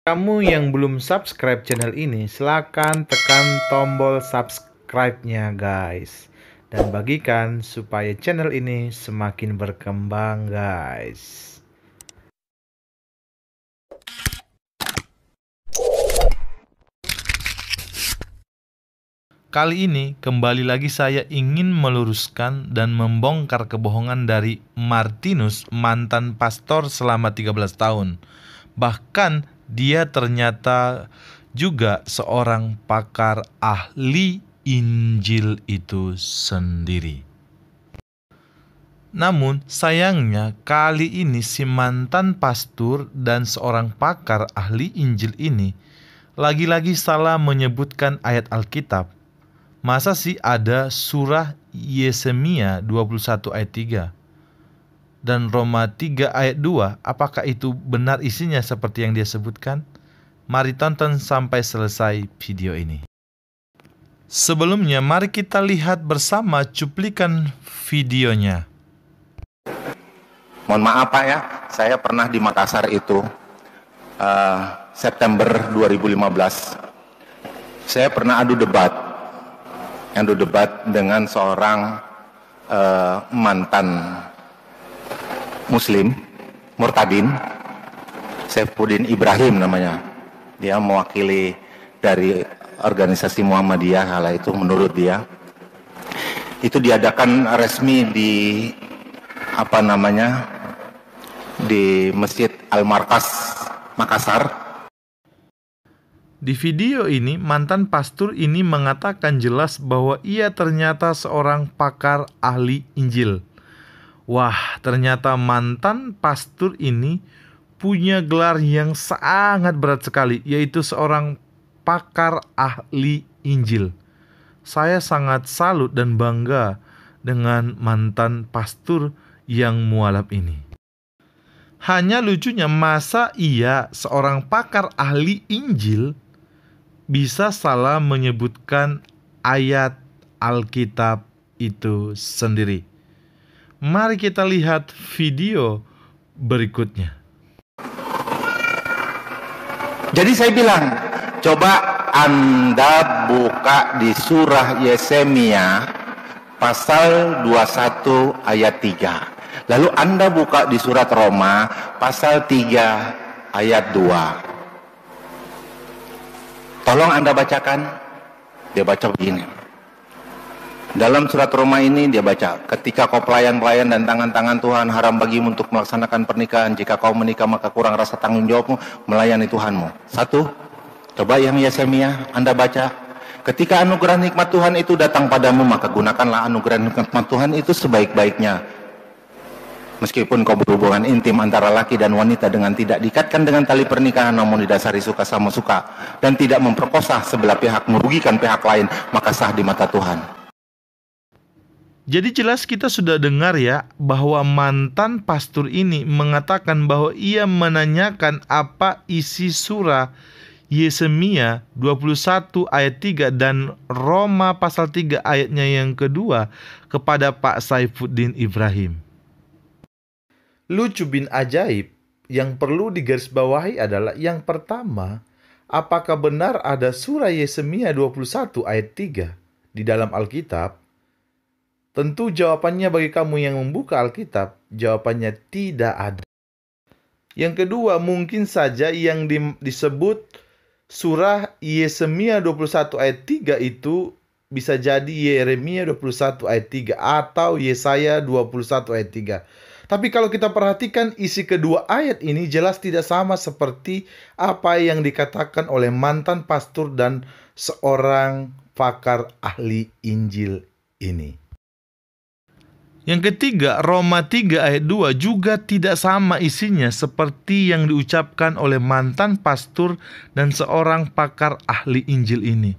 Kamu yang belum subscribe channel ini, silakan tekan tombol subscribe-nya guys. Dan bagikan supaya channel ini semakin berkembang guys. Kali ini kembali lagi saya ingin meluruskan dan membongkar kebohongan dari Martinus, mantan pastor selama 13 tahun. Bahkan dia ternyata juga seorang pakar ahli Injil itu sendiri. Namun sayangnya kali ini si mantan pastor dan seorang pakar ahli Injil ini lagi-lagi salah menyebutkan ayat Alkitab. Masa sih ada surah Yesemiya 21 ayat 3 dan Roma 3 ayat 2? Apakah itu benar isinya seperti yang dia sebutkan? Mari tonton sampai selesai video ini. Sebelumnya mari kita lihat bersama cuplikan videonya. Mohon maaf Pak ya, saya pernah di Makassar itu September 2015. Saya pernah adu debat dengan seorang mantan Muslim, Murtadin, Saifuddin Ibrahim namanya. Dia mewakili dari organisasi Muhammadiyah, hal itu menurut dia. Itu diadakan resmi di di Masjid Al-Markas Makassar. Di video ini, mantan pastor ini mengatakan jelas bahwa ia ternyata seorang pakar ahli Injil. Wah, ternyata mantan pastor ini punya gelar yang sangat berat sekali, yaitu seorang pakar ahli Injil. Saya sangat salut dan bangga dengan mantan pastor yang mualaf ini. Hanya lucunya, masa ia seorang pakar ahli Injil bisa salah menyebutkan ayat Alkitab itu sendiri. Mari kita lihat video berikutnya. Jadi saya bilang, coba Anda buka di surah Yesemiya pasal 21 ayat 3. Lalu Anda buka di surat Roma pasal 3 ayat 2. Tolong Anda bacakan. Dia baca begini. Dalam surat Roma ini dia baca, ketika kau pelayan-pelayan dan tangan-tangan Tuhan, haram bagimu untuk melaksanakan pernikahan. Jika kau menikah maka kurang rasa tanggung jawabmu melayani Tuhanmu. 1. Coba yang Yesemiya Anda baca. Ketika anugerah nikmat Tuhan itu datang padamu, maka gunakanlah anugerah nikmat Tuhan itu sebaik-baiknya. Meskipun kau berhubungan intim antara laki dan wanita dengan tidak diikatkan dengan tali pernikahan, namun didasari suka sama suka, dan tidak memperkosa sebelah pihak, merugikan pihak lain, maka sah di mata Tuhan. Jadi jelas kita sudah dengar ya, bahwa mantan pastor ini mengatakan bahwa ia menanyakan apa isi surah Yesemiya 21 ayat 3 dan Roma pasal 3 ayatnya yang kedua kepada Pak Saifuddin Ibrahim. Lucu bin ajaib yang perlu digarisbawahi adalah yang pertama, apakah benar ada surah Yesemiya 21 ayat 3 di dalam Alkitab? Tentu jawabannya bagi kamu yang membuka Alkitab, jawabannya tidak ada. Yang kedua, mungkin saja yang disebut surah Yesemiya 21 ayat 3 itu bisa jadi Yeremia 21 ayat 3 atau Yesaya 21 ayat 3. Tapi kalau kita perhatikan isi kedua ayat ini jelas tidak sama seperti apa yang dikatakan oleh mantan pastor dan seorang pakar ahli Injil ini. Yang ketiga, Roma 3 ayat 2 juga tidak sama isinya seperti yang diucapkan oleh mantan pastor dan seorang pakar ahli Injil ini.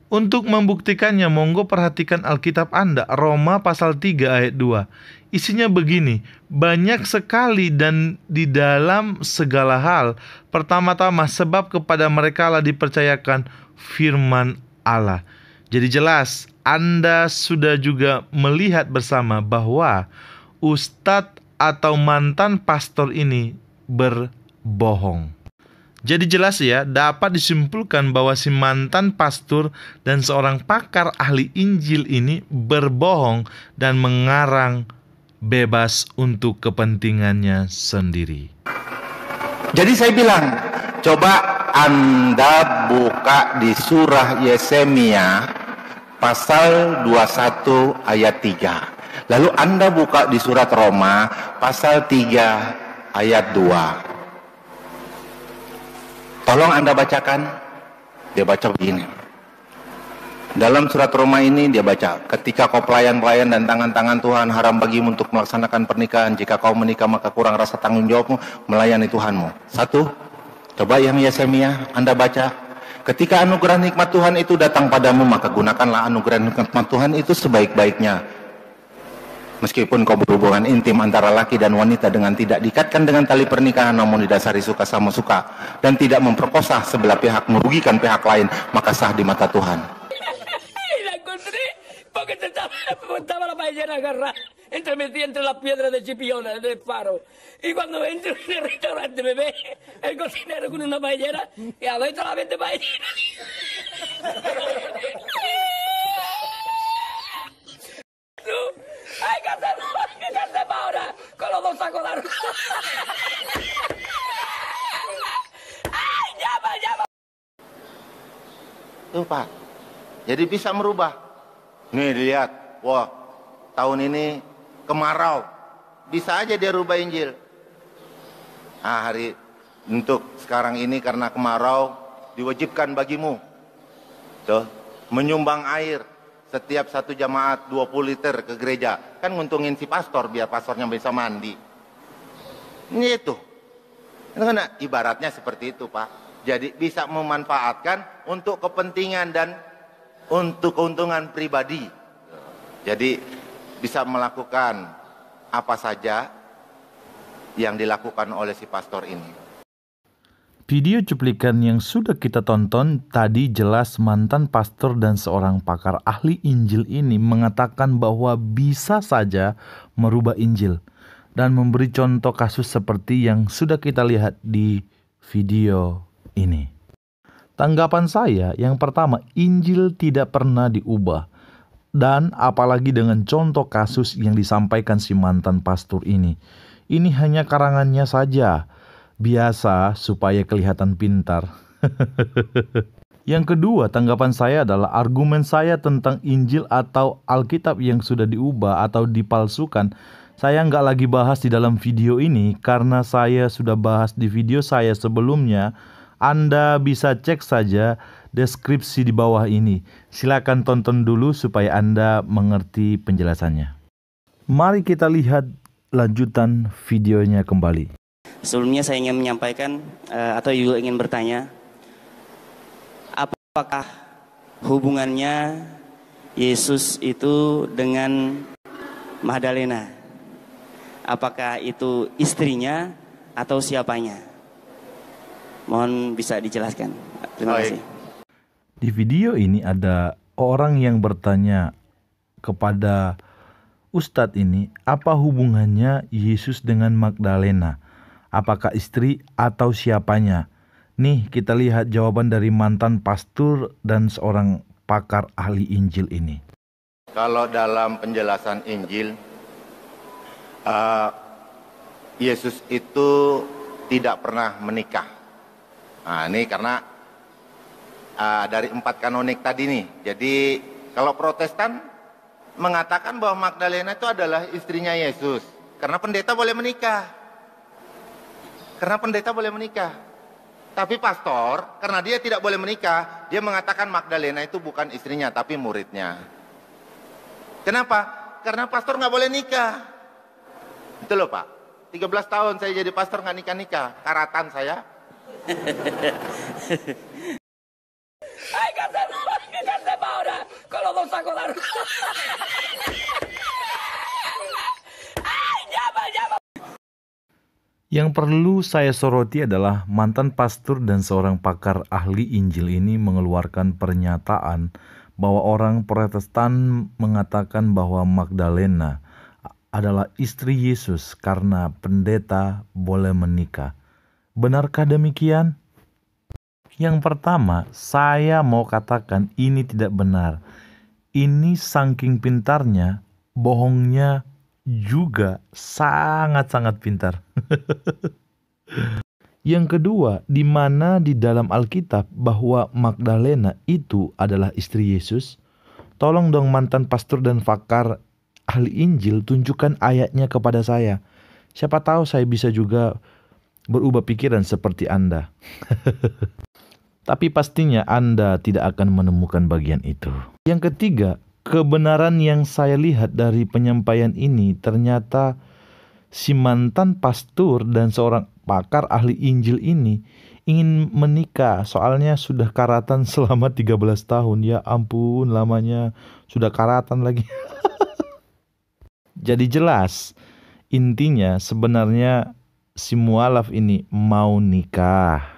Untuk membuktikannya, monggo perhatikan Alkitab Anda, Roma pasal 3 ayat 2. Isinya begini, banyak sekali dan di dalam segala hal. Pertama-tama, sebab kepada mereka lah dipercayakan firman Allah. Jadi jelas, Anda sudah juga melihat bersama bahwa ustadz atau mantan pastor ini berbohong. Jadi jelas ya, dapat disimpulkan bahwa si mantan pastor dan seorang pakar ahli Injil ini berbohong dan mengarang bebas untuk kepentingannya sendiri. Jadi saya bilang, coba Anda buka di surah Yeremia pasal 21 ayat 3. Lalu Anda buka di surat Roma pasal 3 ayat 2. Tolong Anda bacakan. Dia baca begini. Dalam surat Roma ini dia baca, ketika kau pelayan-pelayan dan tangan-tangan Tuhan, haram bagimu untuk melaksanakan pernikahan. Jika kau menikah maka kurang rasa tanggung jawabmu melayani Tuhanmu. 1. Coba yang Yeremia Anda baca. Ketika anugerah nikmat Tuhan itu datang padamu, maka gunakanlah anugerah nikmat Tuhan itu sebaik-baiknya. Meskipun kau berhubungan intim antara laki dan wanita dengan tidak diikatkan dengan tali pernikahan, namun didasari suka sama suka, dan tidak memperkosa sebelah pihak merugikan pihak lain, maka sah di mata Tuhan. La encontré porque estaba la paellera agarrada metida entre las piedras de Chipiona del faro. Y cuando entro en el restaurante me ve el cocinero con una paellera y adentro la vende paellera. ¡Ay, qué hacemos ahora! Con los dos sacos de arroz. ¡Ay, llama! Tuh Pak, jadi bisa merubah. Nih lihat, wah tahun ini kemarau, bisa aja dia rubah Injil. Nah, hari untuk sekarang ini karena kemarau diwajibkan bagimu, tuh menyumbang air setiap satu jamaat 20 liter ke gereja. Kan nguntungin si pastor biar pastornya bisa mandi. Ini itu kan ibaratnya seperti itu Pak. Jadi bisa memanfaatkan untuk kepentingan dan untuk keuntungan pribadi. Jadi bisa melakukan apa saja yang dilakukan oleh si pastor ini. Video cuplikan yang sudah kita tonton tadi jelas mantan pastor dan seorang pakar ahli Injil ini mengatakan bahwa bisa saja merubah Injil dan memberi contoh kasus seperti yang sudah kita lihat di video ini. Tanggapan saya yang pertama, Injil tidak pernah diubah, dan apalagi dengan contoh kasus yang disampaikan si mantan pastor ini. Ini hanya karangannya saja, biasa supaya kelihatan pintar. Yang kedua, tanggapan saya adalah argumen saya tentang Injil atau Alkitab yang sudah diubah atau dipalsukan. Saya nggak lagi bahas di dalam video ini karena saya sudah bahas di video saya sebelumnya. Anda bisa cek saja deskripsi di bawah ini. Silakan tonton dulu supaya Anda mengerti penjelasannya. Mari kita lihat lanjutan videonya kembali. Sebelumnya saya ingin menyampaikan atau juga ingin bertanya, apakah hubungannya Yesus itu dengan Magdalena? Apakah itu istrinya atau siapanya? Mohon bisa dijelaskan. Terima kasih. Di video ini ada orang yang bertanya kepada Ustadz ini, apa hubungannya Yesus dengan Magdalena? Apakah istri atau siapanya? Nih kita lihat jawaban dari mantan pastor dan seorang pakar ahli Injil ini. Kalau dalam penjelasan Injil, Yesus itu tidak pernah menikah. Nah ini karena dari 4 kanonik tadi nih. Jadi kalau Protestan mengatakan bahwa Magdalena itu adalah istrinya Yesus. Karena pendeta boleh menikah. Tapi pastor, karena dia tidak boleh menikah, dia mengatakan Magdalena itu bukan istrinya, tapi muridnya. Kenapa? Karena pastor nggak boleh nikah. Itu loh Pak. 13 tahun saya jadi pastor nggak nikah-nikah. Karatan saya. ¡Ay, qué hacemos ahora! Con los dos sacos de arroz. ¡Ay, llama! Yang perlu saya soroti adalah mantan pastor dan seorang pakar ahli Injil ini mengeluarkan pernyataan bahwa orang Protestan mengatakan bahwa Magdalena adalah istri Yesus karena pendeta boleh menikah. Benarkah demikian? Yang pertama, saya mau katakan ini tidak benar. Ini saking pintarnya, bohongnya juga sangat-sangat pintar. Yang kedua, di mana di dalam Alkitab bahwa Magdalena itu adalah istri Yesus? Tolong dong mantan pastor dan pakar ahli Injil, tunjukkan ayatnya kepada saya. Siapa tahu saya bisa juga berubah pikiran seperti Anda. Tapi pastinya Anda tidak akan menemukan bagian itu. Yang ketiga, kebenaran yang saya lihat dari penyampaian ini ternyata si mantan pastor dan seorang pakar ahli Injil ini ingin menikah. Soalnya sudah karatan selama 13 tahun. Ya ampun, lamanya sudah karatan lagi. Jadi jelas, intinya sebenarnya si mualaf ini mau nikah.